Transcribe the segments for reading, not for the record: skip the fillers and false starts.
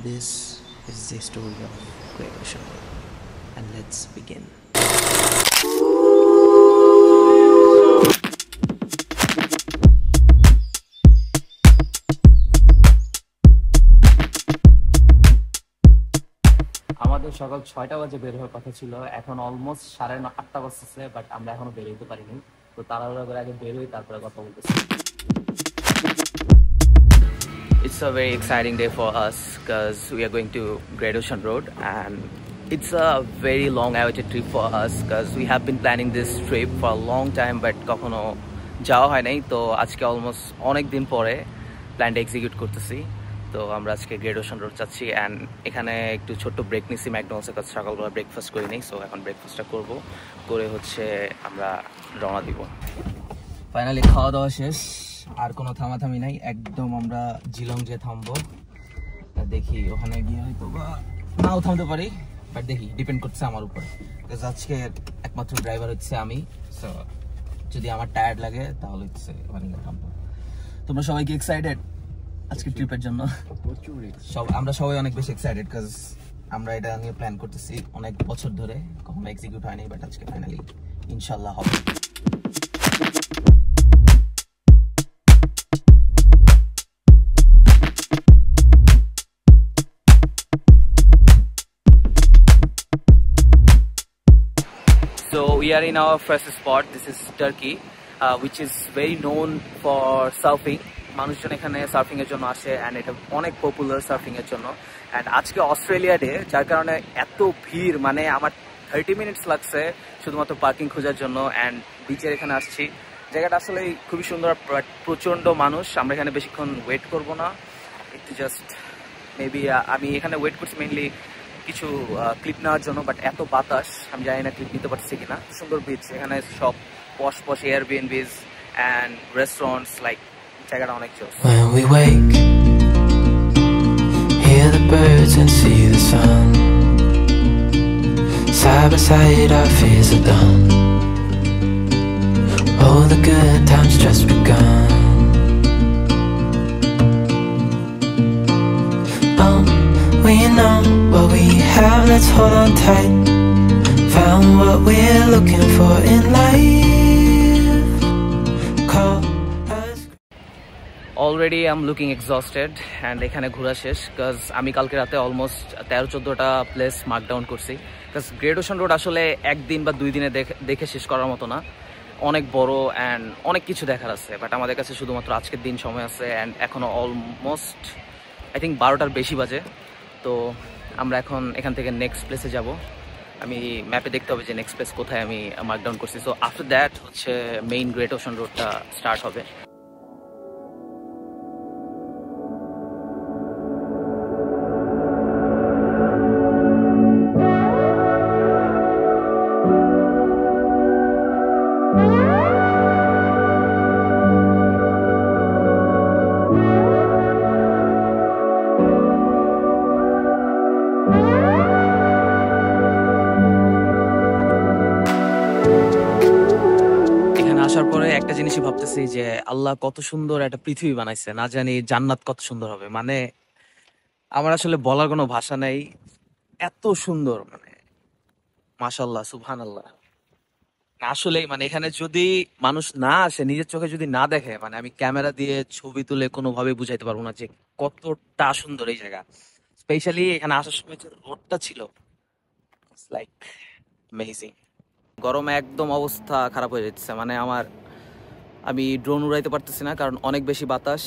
This is the story of Great Ocean Road, and let's begin. আমাদের সকাল ৬টা বাজে বের হওয়ার কথা ছিল, এখন অলমোস্ট 8:30 বাজতেছে, বাট আমরা এখনো বের হইতে পারিনি। তো তাড়াহুড়া করে আগে বের হই, তারপরে কথা বলতেছি। It's a very exciting day for us because we are going to Great Ocean Road, and it's a very long awaited trip for us because we have been planning this trip for a long time, but কখনো যাওয়া হয় নাই। তো আজকে almost অনেক দিন পরে প্ল্যানটা এক্সিকিউট করতেছি। তো আমরা আজকে গ্রেট ওশান রোড যাচ্ছি, অ্যান্ড এখানে একটু ছোট্ট ব্রেক নিচ্ছি ম্যাকডোনাল্ডসের কাছে। সকালবেলা ব্রেকফাস্ট করে নিই, সো এখন ব্রেকফাস্টটা করবো, করে আমরা রওনা দিব। ফাইনালি খাওয়া দাওয়া শেষ, আর কোনো থামাথামি নাই, একদম আমরা জিলং যে থামবো। দেখি ওখানে গিয়ে হয়তো বা নাও থামতে পারি, বাট দেখি, ডিপেন্ড করছে আমার উপরে। আজকে একমাত্র ড্রাইভার হচ্ছে আমি, সো যদি আমার টায়ার্ড লাগে তাহলে হচ্ছে ওখানে গিয়ে থামবো। তোমরা সবাই কি এক্সাইটেড আজকে ট্রিপের জন্য? আমরা সবাই অনেক বেশি এক্সাইটেড, কাজ আমরা এটা নিয়ে প্ল্যান করতেছি অনেক বছর ধরে, কখনো এক্সিকিউট হয়নি, বাট আজকে ফাইনালি ইনশাল্লাহ হবে। So we are in our first spot. This is Turkey, which is very known for surfing. মানুষজন এখানে সার্ফিং এর জন্য আসে, অ্যান্ড এটা অনেক পপুলার সার্ফিং এর জন্য। অ্যান্ড আজকে অস্ট্রেলিয়া ডে, যার কারণে এত ভিড়, মানে আমার 30 মিনিটস লাগছে শুধুমাত্র পার্কিং খোঁজার জন্য। অ্যান্ড বিচের এখানে আসছি, জায়গাটা আসলে খুবই সুন্দর, প্রচন্ড মানুষ। আমরা এখানে বেশিক্ষণ ওয়েট করব না, একটু জাস্ট মেবি আমি এখানে ওয়েট করছি মেইনলি কিছু ক্লিপ নেওয়ার জন্য, বাট এত বাতাস, আমি জানি না ক্লিপ নিতে পারছি কিনা। সুন্দর বিচ, এখানে সব পশ এয়ারবিএনবিস অ্যান্ড রেস্টুরেন্টস, লাইক জায়গাটা অনেক জোস। When we wake, hear the birds and see the sun. Side by side our fears are done. Oh, the good times just begun. Oh, we know what we have, let's hold on tight. Found what we're looking for in life. Call already I am looking exhausted, and এখানে ঘোরা শেষ, because আমি কালকে রাতে almost 13-14টা place Markdown করছি। Because great Ocean road আসলে একদিন বা 2 দিনে দেখে শেষ করার মতো না, অনেক বড় অ্যান্ড অনেক কিছু দেখার আছে। বাট আমাদের কাছে শুধুমাত্র আজকের দিন সময় আছে, অ্যান্ড এখনও অলমোস্ট আই থিঙ্ক 12টার বেশি বাজে। তো আমরা এখন এখান থেকে নেক্সট প্লেসে যাব। আমি ম্যাপে দেখতে হবে যে নেক্সট প্লেস কোথায় আমি মার্কডাউন করছি। সো আফটার দ্যাট হচ্ছে মেইন গ্রেট ওশান রোডটা স্টার্ট হবে। আসার পরে একটা জিনিসই ভাবতেছি যে আল্লাহ কত সুন্দর একটা পৃথিবী বানাইছে, না জানি জান্নাত কত সুন্দর হবে। মানে আমার আসলে বলার কোনো ভাষা নেই, এত সুন্দর, মানে মাশাআল্লাহ, সুবহানাল্লাহ। আসলেই মানে এখানে যদি মানুষ না আসে, নিজের চোখে যদি না দেখে, মানে আমি ক্যামেরা দিয়ে ছবি তুলে কোনোভাবে বুঝাইতে পারবো না যে কতটা সুন্দর এই জায়গা। স্পেশালি এখানে আসার সময় যে রোডটা ছিল, ইটস লাইক অ্যামেজিং। গরমে একদম অবস্থা খারাপ হয়ে যাচ্ছে, মানে আমি ড্রোন উড়াইতে পারতেছি না, কারণ অনেক বেশি বাতাস।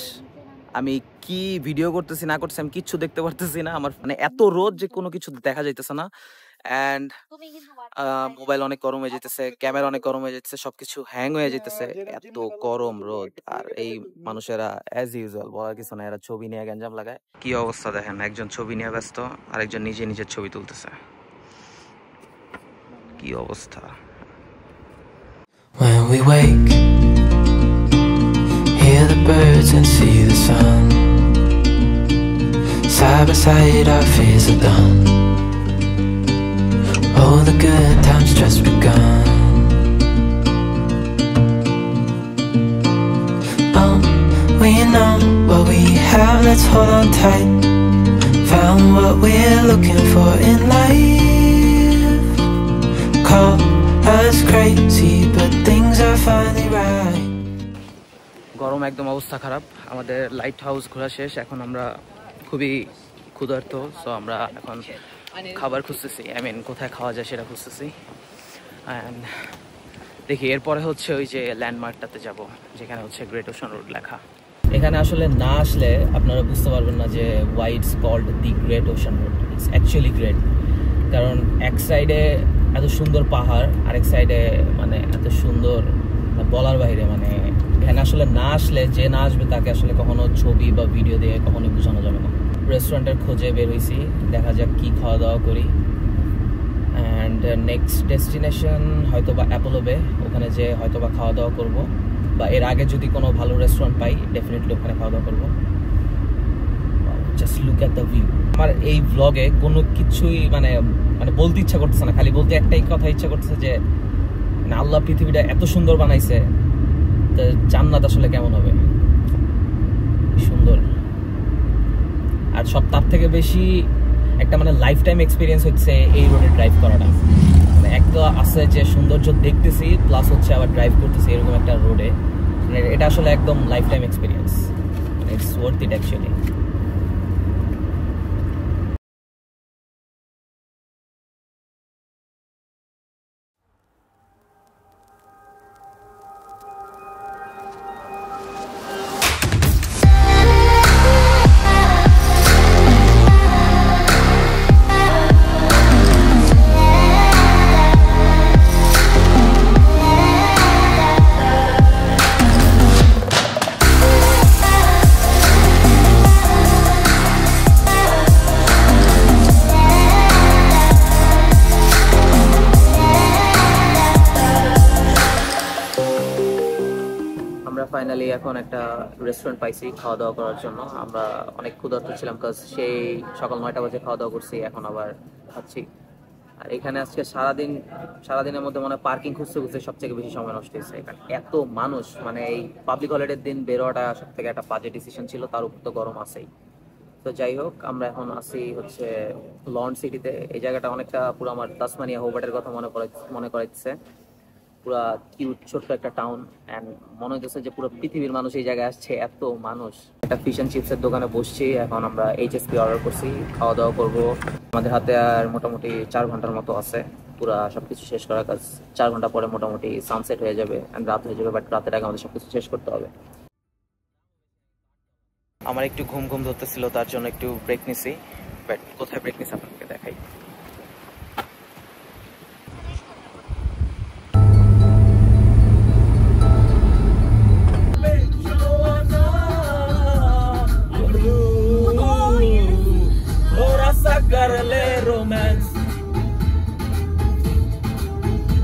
আমি কি ভিডিও করতেছি না করতেছি আমি কিচ্ছু দেখতে পারতেছি না, আমার মানে এত রোদ যে কোনো কিছু দেখা যাইতেছে না। অ্যান্ড মোবাইল অনেক গরম হয়ে যেতেছে, ক্যামেরা অনেক গরম হয়ে যেতেছে, সবকিছু হ্যাং হয়ে যেতেছে, এত গরম রোদ। আর এই মানুষেরা অ্যাজ ইউজুয়াল বলার কিছু না, এরা ছবি নিয়ে গ্যাঞ্জাম লাগায়। কি অবস্থা দেখেন, একজন ছবি নিয়ে ব্যস্ত, আরেকজন নিজের ছবি তুলতেছে, কি অবস্থা। When we wake, hear the birds and see the sun. Side by side our fears are done. Oh, the good times just begun. Oh, we know what we have, let's hold on tight. found what we're looking for in life. Call us crazy, but things are finally right. গরম একদম অবস্থা খারাপ। আমাদের light house ঘোরা শেষ, এখন আমরা খুবই ক্ষুধার্ত, সো আমরা এখন খাবার খুঁজতেছি, কোথায় খাওয়া যায় সেটা খুঁজতেছি। অ্যান্ড দেখি এরপরে হচ্ছে ওই যে ল্যান্ডমার্কটাতে যাব যেখানে হচ্ছে গ্রেট ওশান রোড লেখা। এখানে আসলে না আসলে আপনারা বুঝতে পারবেন না যে why it's called the Great Ocean Road. It's actually great, কারণ এক সাইডে এত সুন্দর পাহাড়, আরেক সাইডে এত সুন্দর বলার বাইরে। এখানে আসলে না আসলে, যে না আসবে তাকে আসলে কখনো ছবি বা ভিডিও দিয়ে কখনোই বোঝানো যাবে না। রেস্টুরেন্টের খোঁজে বের হয়েছি, দেখা যাক কি খাওয়া দাওয়া করি। অ্যান্ড নেক্সট ডেস্টিনেশন হয়তো বা অ্যাপোলো বে, ওখানে যে হয়তো বা খাওয়া দাওয়া করবো, বা এর আগে যদি কোনো ভালো রেস্টুরেন্ট পাই ডেফিনেটলি ওখানে খাওয়া দাওয়া করবো। Just look at the view. আমার এই ব্লগে কোনো কিছুই বলতে ইচ্ছা করতেছে না, খালি বলতে একটাই কথা ইচ্ছা করতেছে যে আল্লাহ পৃথিবীটা এত সুন্দর বানাইছে, তো জান্নাত আসলে কেমন হবে, সুন্দর। আর সব তার থেকে বেশি একটা লাইফ টাইম এক্সপিরিয়েন্স হচ্ছে এই রোডে ড্রাইভ করাটা। একটা আছে যে সৌন্দর্য দেখতেছি প্লাস হচ্ছে আবার ড্রাইভ করতেছি এরকম একটা রোডে, এটা আসলে একদম life time experience. It's worth it actually. Finally এখন একটা রেস্টুরেন্ট পাইছি খাওয়া দাওয়া করার জন্য। আমরা অনেক ক্ষুধার্ত ছিলাম, কাজ সেই সকাল 9টা বাজে খাওয়া দাওয়া করছি, এখন আবার খাচ্ছি। আর এখানে আজকে সারাদিনের মধ্যে পার্কিং খুঁজতে খুঁজতে সবথেকে বেশি সময় নষ্ট হয়েছে। এখানে এত মানুষ, এই পাবলিক হলিডের দিন বেরোয়াটা সব থেকে একটা বাজে ডিসিশন ছিল, তার উপর তো গরম আছেই। তো যাই হোক, আমরা এখন আছি হচ্ছে লন্ড সিটিতে। এই জায়গাটা অনেকটা পুরো আমার তাসমানিয়া হোবার্টের কথা মনে করাইছে। পুরা কিউট ছোট্ট একটা টাউন, অ্যান্ড মনে হচ্ছে যে পুরো পৃথিবীর মানুষ এই জায়গায় আসছে, এত মানুষ। একটা ফিশ অ্যান্ড চিপসের দোকানে বসছি, এখন আমরা HSP অর্ডার করছি, খাওয়া দাওয়া করবো। আমাদের হাতে আর মোটামুটি 4 ঘন্টার মতো আছে পুরা সবকিছু শেষ করার কাজ। 4 ঘন্টা পরে মোটামুটি সানসেট হয়ে যাবে, রাত হয়ে যাবে, বাট রাতের আগে আমাদের সবকিছু শেষ করতে হবে। আমার একটু ঘুম ধরতেছিল, তার জন্য একটু ব্রেক নিছি। বাট কোথায় ব্রেক নিছি আপনাকে দেখাই।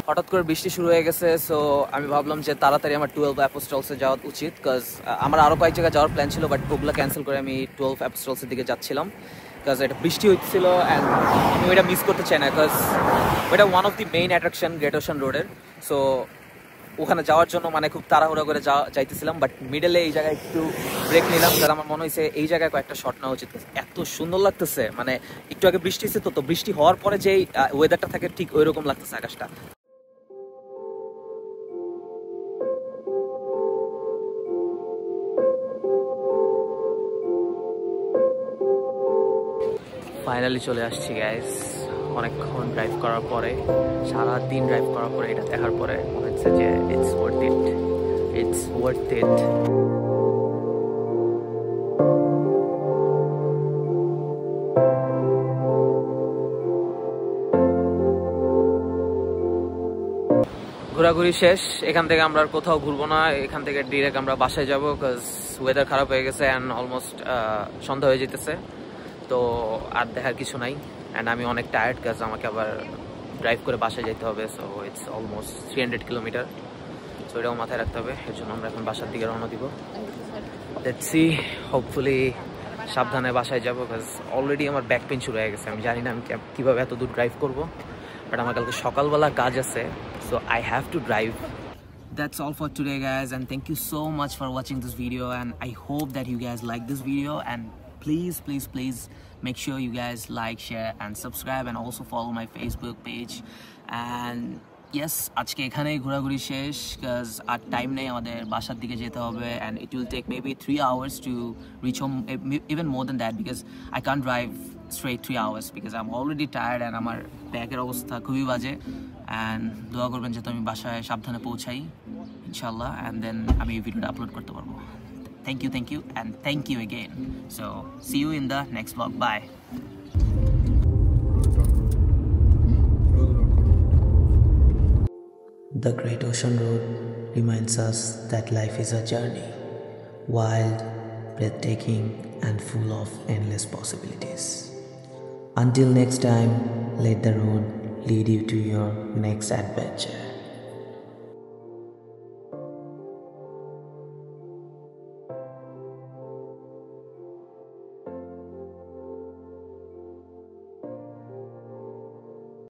হঠাৎ করে বৃষ্টি শুরু হয়ে গেছে, সো আমি ভাবলাম যে তাড়াতাড়ি আমার 12 অ্যাপোস্টলসে যাওয়া উচিত, বিকজ আমার আরও কয়েক জায়গায় যাওয়ার প্ল্যান ছিল, বাট ওগুলো ক্যান্সেল করে আমি 12 অ্যাপোস্টলসের দিকে যাচ্ছিলাম, বিকজ এটা বৃষ্টি হচ্ছিল অ্যান্ড আমি ওইটা মিস করতে চাই না, বিকজ ওইটা one of the main attraction great ocean রোডের। সো ওখানে যাওয়ার জন্য খুব তাড়াহুড়া করে যাইতেছিলাম, বাট মিডলে এই জায়গায় একটু ব্রেক নিলাম, কারণ আমার মনে হয়েছে এই জায়গায় কয়েকটা শট নেওয়া উচিত। এত সুন্দর লাগতেছে, একটু আগে বৃষ্টি হচ্ছে, তো বৃষ্টি হওয়ার পরে যে ওয়েদারটা থাকে ঠিক ওই রকম লাগতেছে আকাশটা। ফাইনালি চলে আসছি গাইস, অনেকক্ষণ ড্রাইভ করার পরে, সারাদিন ড্রাইভ করার পরে এটা দেখার পরে মনে হচ্ছে যে ইটস ওয়ার্থ ইট। ঘোরাঘুরি শেষ, এখান থেকে আমরা আর কোথাও ঘুরবো না, এখান থেকে ডিরেক্ট আমরা বাসায় যাবো, বিকজ ওয়েদার খারাপ হয়ে গেছে অ্যান্ড অলমোস্ট সন্ধ্যা হয়ে যেতেছে, তো আর দেখার কিছু নাই। অ্যান্ড আমি অনেক টায়ার্ড, কাজ আমাকে আবার ড্রাইভ করে বাসায় যেতে হবে, so it's almost 300 kilometre, so এটাও মাথায় রাখতে হবে। এর জন্য আমরা এখন বাসার দিকে রওনা দিব। লেটস সি, হোপফুলি সাবধানে বাসায় যাবো, বিকজ অলরেডি আমার ব্যাক পেইন শুরু হয়ে গেছে। আমি জানি না আমি কীভাবে এত দূর ড্রাইভ করবো, বাট আমার কালকে সকালবেলা কাজ আছে, so I have to drive. That's all for today guys, and thank you so much for watching this video, and I hope that you guys like this video, and please make sure you guys like, share and subscribe, and also follow my Facebook page. And yes, আজকে এখানেই ঘোরাঘুরি শেষ, because R time নেই, আমাদের বাসার দিকে যেতে হবে, and it will take maybe 3 hours to reach home, even more than that, because I can't drive straight 3 hours because I'm already tired and আমার ব্যাগের অবস্থা খুবই বাজে। and দোয়া করবেন যাতে আমি বাসায় সাবধানে পৌঁছাই ইনশাআল্লাহ, and then আমি ভিডিওটা আপলোড করতে পারবো। thank you and thank you again. So see you in the next vlog. Bye. The Great Ocean Road reminds us that life is a journey, wild, breathtaking, and full of endless possibilities. Until next time, let the road lead you to your next adventure.